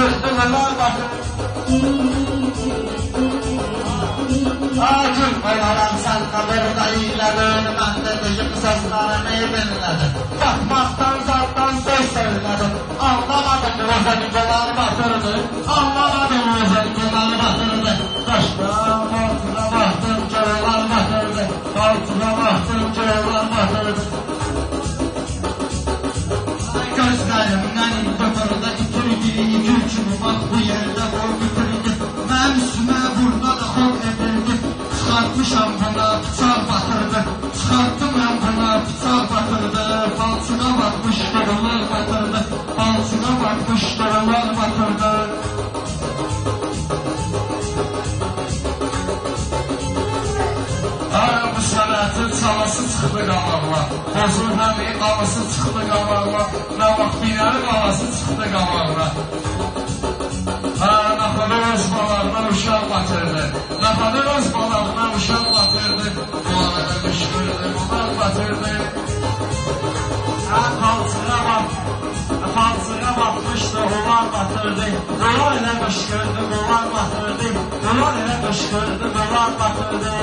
qışqırdı qılar batırdı. Acım qoyaram sən qabırda iyilədin, mən də deyim sözlərimi dinlədin. Baxmaqdan zaddan söz söylədim, anlamadım özəni qılar batırdı, anlamadım özəni qılar batırdı. Qaşdan altına baxdım ki onlar batırdı, altına baxdım ki onlar batırdı. Gözlərimdən götürdü, itirdi, iki kimi bax bu yerdə o bitirdi. Mənim üstümə burada da xod edirdi. Çıxartmışam buna bıçaq batırdı. Çıxartdım mən buna bıçaq batırdı. Falçına batmış qırılır batırdı. Falçına batmış qırılır batırdı. Bu sənətin çalası çıxdı qabağına. Bozun həmi qalası çıxdı qabağına. Nə vaxt binəli qalası çıxdı qabağına. Naxalı öz balarına uşaq batırdı. Naxalı öz balarına uşaq batırdı. Bu arada qışqırdı, bunlar batırdı. Falçığa batmışdı, onlar batırdı. Onlar elə qışqırdı, bunlar batırdı. Onlar elə qışqırdı, bunlar batırdı.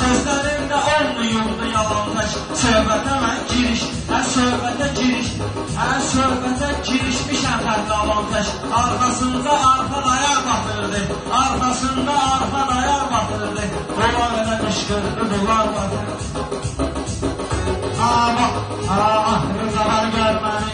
Sözlərimdə olmuyurdu yalanlaş. Söhbətə mən giriş, söhbətə giriş, söhbətə girişmişəm fərqli avantaj. Arxasında arxan ayaq batırdı, arxasında arxan ayaq batırdı. Onlar elə qışqırdı, bunlar batırdı. Rızalar görməni,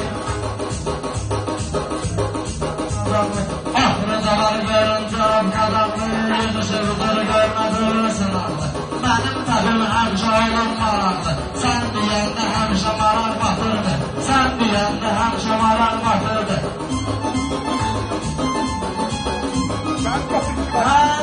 rızalar görüncə qadamlı yüzü sırdır görmədi sınardı. Mənim təbim həmişə olun maraqdı. Sən deyəndə həmişə maraq batırdı. Sən deyəndə həmişə maraq batırdı.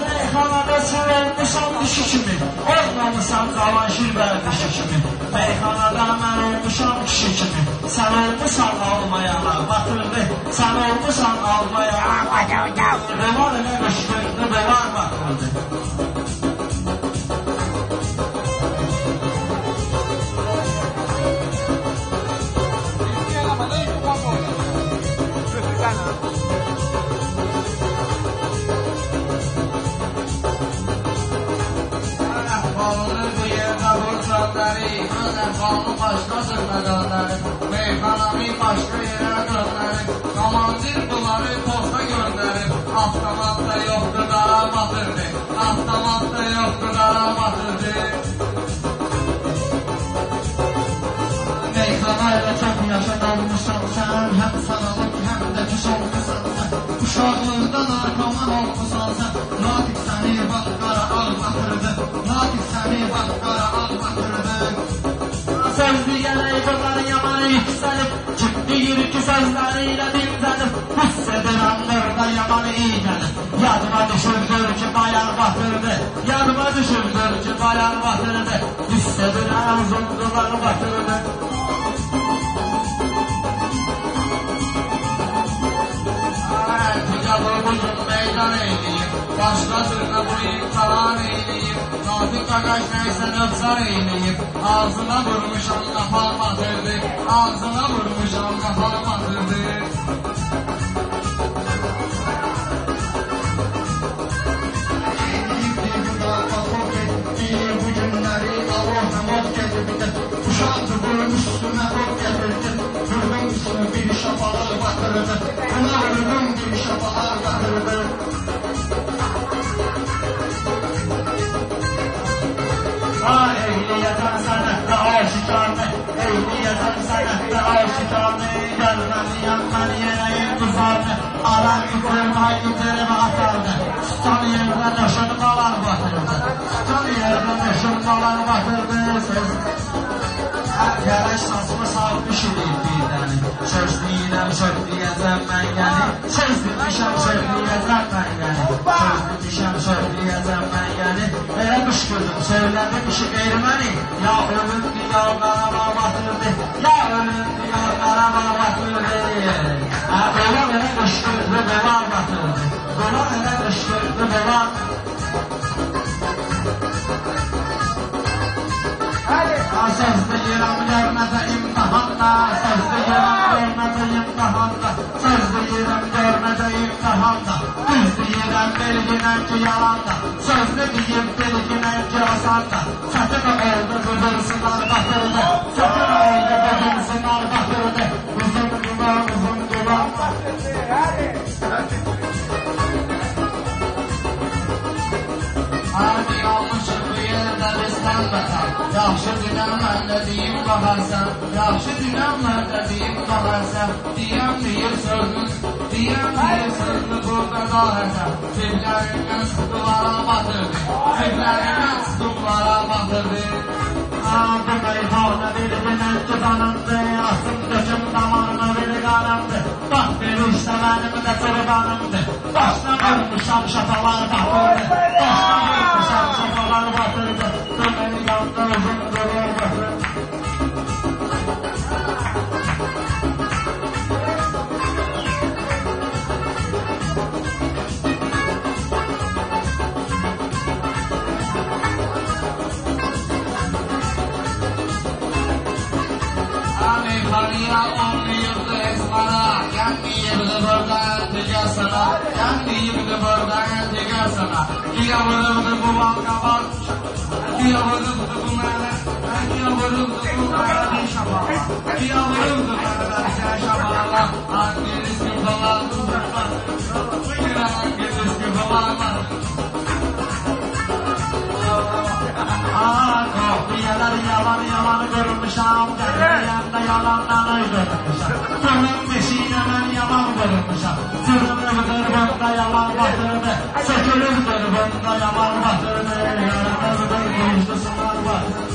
Meyxanada sən olmuşam dişi kimi, olmamışam Cavanşir bərdişi kimi. Meyxanada mən olmuşam kişi kimi, sən olmuşam almayana batırdı. Sən olmuşam almayana batırdı. Rıvar elə qışqırdı, rıvar batırdı. Qanlı başqasır məqalları, meyxanami başqa yerə dönləri. Komandir bunları posta göndərir. Avtomatda yoxdur, qara batırdı. Avtomatda yoxdur, qara batırdı. Meyxana ilə çox yaşa qalmışsan sən, həm sağalıq, həm də pis olmuşsan sən. Uşaqlıqdan arkaman olmuşsan sən. Natiq səni bax qara ağ batırdı. Natiq səni bax qara ağ batırdı. Sözlü gələk bunların yamanı yüksəlib, kim deyir ki sözlərilə dinlənib, hiss edirəm burada yamanı iyi gəlib. Yadıma düşürdür ki bayan batırdı, yadıma düşürdür ki bayan batırdı, hiss edirəm zundular batırdı. Ticabı bugün meydan eyleyib, başqasırda bu imtahan eyleyib. Nafiq qaqaş nəysə nöfsar eyleyib, ağzına vurmuşam qafal batırdı, ağzına vurmuşam qafal batırdı. Bu günləri Allah'la mod getirdi, uşaqdı bunun üstünə mod getirdi. Vurdum üstünü bir şapalar batırdı, buna vurdum bir şapalar batırdı. Ehliyeten sənətdə aşikarlı, ehliyeten sənətdə aşikarlı. Gəlməliyəm mən yenəyim qızarlı, aran yuturum atardı. Tutan yerdə nöşün qalar batırdı, tutan yerdə nöşün qalar batırdı. Gərək saçımı sarmış edeyim bir dəni, söz deyirəm söyləyəcəm mən gəli. Söz demişəm söyləyəcəm mən gəli, söz demişəm söyləyəcəm mən gəli. Elə qışqırdım, söylədim ki erməni, ya ölündü ya qarama batırdı, ya ölündü ya qarama batırdı. Olan elə qışqırdı, qolar batırdı, qolar elə dolan. Sözde yerim görmede imtihanda, sözde yerim görmede imtihanda, sözde yerim görmede imtihanda, düzdü yerim belginen ki yalanda, sözde diyeyim belginen ki asanda, satın oldu bugün sınav batırdı, satın oldu bugün sınav batırdı, uzun duman uzun duman. Hadi yanlışım bu yerde beslenmeden, yaxşı dinəmlərdə deyim baxarsan, yaxşı dinəmlərdə deyim baxarsan, deyir sözünü burada qalırsan, sevlərindən sıxdıqlara batırdı, sevlərindən sıxdıqlara batırdı. Adı meyhana biri binəncə tanındı, asım döküm damarına biri qarandı, bax bir işte mənim də sırbanımdı, başına vurmuşam şapalar batırdı, başına vurmuşam şapalar batırdı, beni yandı uzun durur batırdı. Meyhanıya olmayıbdı ezmana, yanmayıbdı buradan tüger sana, yanmayıbdı buradan tüger sana. Diye vururdu bu banka bakmış, diye vururdu bu mele, diye vururdu bu mele şapala, diye vururdu mele şapala, Akdeniz kıfalar, Akdeniz kıfalar. Kopyalar yalan yalan görmüşam, derleyende yalandan uydurmuşam. Bunun beşiğine ben yalan görmüşam. Sürünürdür bunda yalan batırdı, sökülürdür bunda yalan batırdı, yarınırdır kuyucusundan batırdı.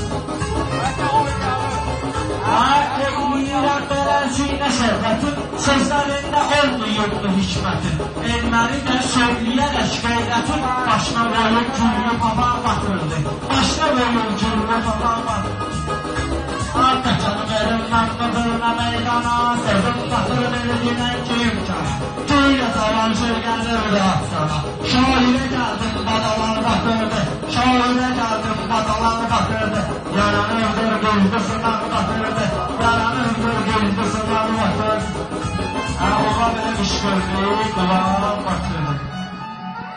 Yiyirəm belənciyinə şəhbətin, sözlərində olmayıbdı hikmətin. Elməni də söyləyərək qeyrətin, başına qoyub gülünü papaq batırdı, başına qoyub gülünü papaq batırdı. Arqacanı verin məqbıdırına meydana, sözüm batır verilginən ki imkana. Göylə salan şey gəlirdi atsana, şairə gəldim badalar batırdı, şairə gəldim badalar batırdı, yaranırdır gözlü sınav batırdı, yaranırdır gözlü sınav batırdı. Ola belə iş gördük, qulağına batırdı.